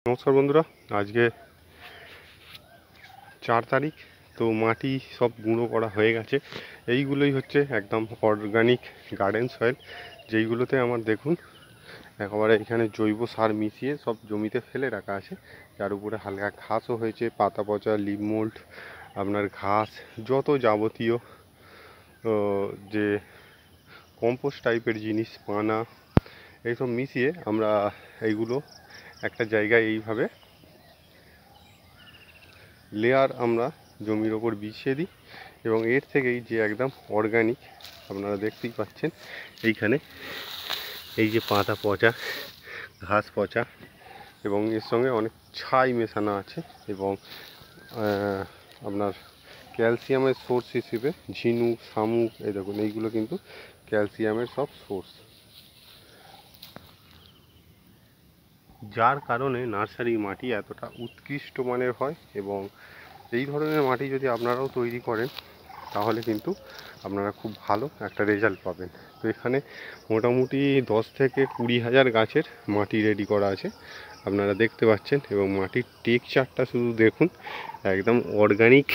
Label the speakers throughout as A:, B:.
A: নমস্কার বন্ধুরা, আজকে 4 তারিখ। তো মাটি সব গুঁড়ো করা হয়ে গেছে। এইগুলোই হচ্ছে একদম অর্গানিক গার্ডেন সয়েল, যেইগুলোতে আমার দেখুন একেবারে এখানে জৈব সার মিশিয়ে সব জমিতে ফেলে রাখা আছে। যার উপরে হালকা ঘাসও হয়েছে, পাতা পচা, লিভ মোল্ড, আপনার ঘাস, যত যাবতীয় যে কম্পোস্ট টাইপের জিনিস, পানা, এইসব মিশিয়ে আমরা এইগুলো একটা জায়গায় এইভাবে লেয়ার আমরা জমির ওপর বিছিয়ে দিই এবং এর থেকেই যে একদম অর্গানিক আপনারা দেখতেই পাচ্ছেন এইখানে এই যে পাতা পচা, ঘাস পচা এবং এর সঙ্গে অনেক ছাই মেশানো আছে এবং আপনার ক্যালসিয়ামের সোর্স হিসেবে ঝিনুক, শামুক, এই দেখুন এইগুলো কিন্তু ক্যালসিয়ামের সব সোর্স, যার কারণে নার্সারি মাটি এতটা উৎকৃষ্ট মানের হয়। এবং এই ধরনের মাটি যদি আপনারাও তৈরি করেন তাহলে কিন্তু আপনারা খুব ভালো একটা রেজাল্ট পাবেন। তো এখানে মোটামুটি 10 থেকে 20,000 গাছের মাটি রেডি করা আছে, আপনারা দেখতে পাচ্ছেন। এবং মাটির টেক্সচারটা শুধু দেখুন, একদম অর্গানিক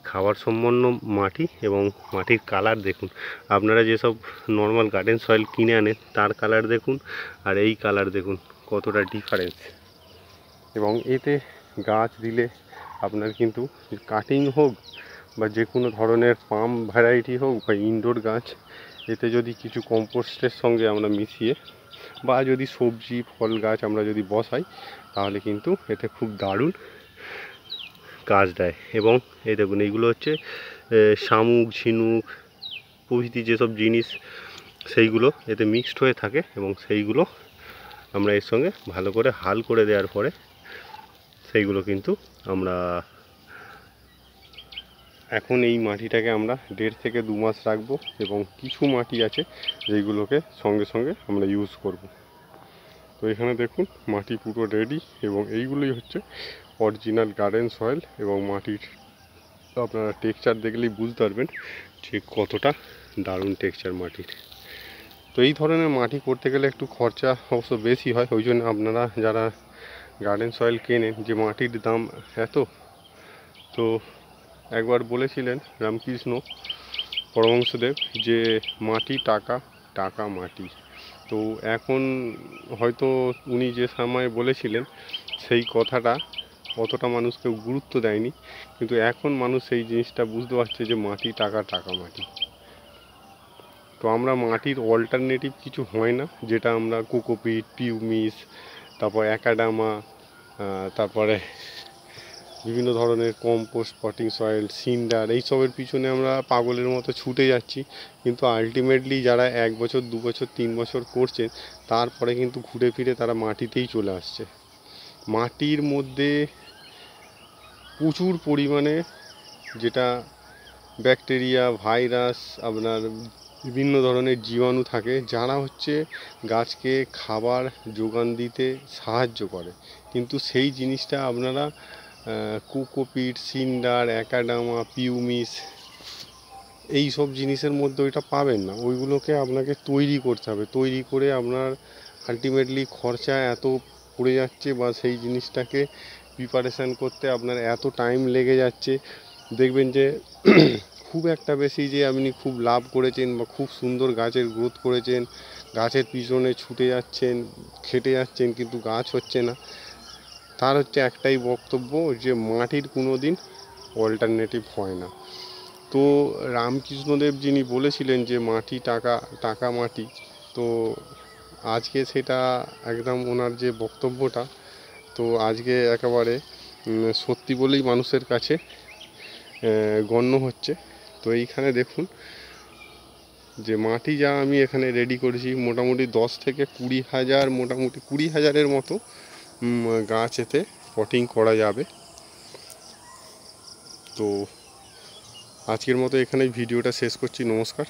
A: খাবার সম্পন্ন মাটি। এবং মাটির কালার দেখুন, আপনারা যেসব নর্মাল গার্ডেন সয়েল কিনে আনেন তার কালার দেখুন আর এই কালার দেখুন কতটা ডিফারেন্স। এবং এতে গাছ দিলে আপনার কিন্তু কাটিং হোক বা যে কোনো ধরনের পাম ভ্যারাইটি হোক বা ইনডোর গাছ, এতে যদি কিছু কম্পোস্টের সঙ্গে আমরা মিশিয়ে বা যদি সবজি ফল গাছ আমরা যদি বসাই তাহলে কিন্তু এতে খুব দারুণ কাজ দেয়। এবং এই দেখুন এইগুলো হচ্ছে শামুক, ঝিনুক প্রভৃতি যেসব জিনিস সেইগুলো এতে মিক্সড হয়ে থাকে এবং সেইগুলো আমরা এর সঙ্গে ভালো করে হাল করে দেওয়ার পরে সেইগুলো কিন্তু আমরা এখন এই মাটিটাকে আমরা 1.5 থেকে 2 মাস রাখবো এবং কিছু মাটি আছে যেইগুলোকে সঙ্গে সঙ্গে আমরা ইউজ করব। তো এখানে দেখুন মাটি পুরো রেডি এবং এইগুলোই হচ্ছে অরিজিনাল গার্ডেন সয়েল। এবং মাটির আপনারা টেক্সচার দেখলেই বুঝতে পারবেন যে কতটা দারুণ টেক্সচার মাটির। তো এই ধরনের মাটি করতে গেলে একটু খরচা অবশ্য বেশি হয়, ওই জন্য আপনারা যারা গার্ডেন সয়েল কেনেন যে মাটির দাম এত, তো একবার বলেছিলেন রামকৃষ্ণ পরমহংসদেব যে মাটি টাকা, টাকা মাটি। তো এখন হয়তো উনি যে সময় বলেছিলেন সেই কথাটা অতটা মানুষকে গুরুত্ব দেয়নি, কিন্তু এখন মানুষ সেই জিনিসটা বুঝতে পারছে যে মাটি টাকা, টাকা মাটি। তো আমরা মাটির অল্টারনেটিভ কিছু হয় না, যেটা আমরা কোকোপিট, পিউমিস, তারপর অ্যাকাডামা, তারপরে বিভিন্ন ধরনের কম্পোস্ট, পটিং সয়েল, সিন্ডার, এইসবের পিছনে আমরা পাগলের মতো ছুটে যাচ্ছি। কিন্তু আলটিমেটলি যারা 1 বছর, 2 বছর, 3 বছর করছেন তারপরে কিন্তু ঘুরে ফিরে তারা মাটিতেই চলে আসছে। মাটির মধ্যে প্রচুর পরিমাণে যেটা ব্যাকটেরিয়া, ভাইরাস, আপনার বিভিন্ন ধরনের জীবাণু থাকে, যারা হচ্ছে গাছকে খাবার যোগান দিতে সাহায্য করে। কিন্তু সেই জিনিসটা আপনারা কোকোপিট, সিন্ডার, অ্যাকাডামা, পিউমিস, এই সব জিনিসের মধ্যে ওইটা পাবেন না। ওইগুলোকে আপনাকে তৈরি করতে হবে। তৈরি করে আপনার আলটিমেটলি খরচা এত পড়ে যাচ্ছে বা সেই জিনিসটাকে প্রিপারেশান করতে আপনার এত টাইম লেগে যাচ্ছে, দেখবেন যে খুব একটা বেশি যে আপনি খুব লাভ করেছেন বা খুব সুন্দর গাছের গ্রোথ করেছেন, গাছের পিছনে ছুটে যাচ্ছেন, খেটে যাচ্ছেন, কিন্তু গাছ হচ্ছে না। তার হচ্ছে একটাই বক্তব্য যে মাটির কোনো দিন অল্টারনেটিভ হয় না। তো রামকৃষ্ণদেব যিনি বলেছিলেন যে মাটি টাকা, টাকা মাটি, তো আজকে সেটা একদম ওনার যে বক্তব্যটা, তো আজকে একেবারে সত্যি বলেই মানুষের কাছে গণ্য হচ্ছে। তো এইখানে দেখুন যে মাটি যা আমি এখানে রেডি করেছি, মোটামুটি 10 থেকে 20,000, মোটামুটি 20,000-এর মতো গাছ এতে পটিং করা যাবে। তো আজকের মতো এখানে ভিডিওটা শেষ করছি। নমস্কার।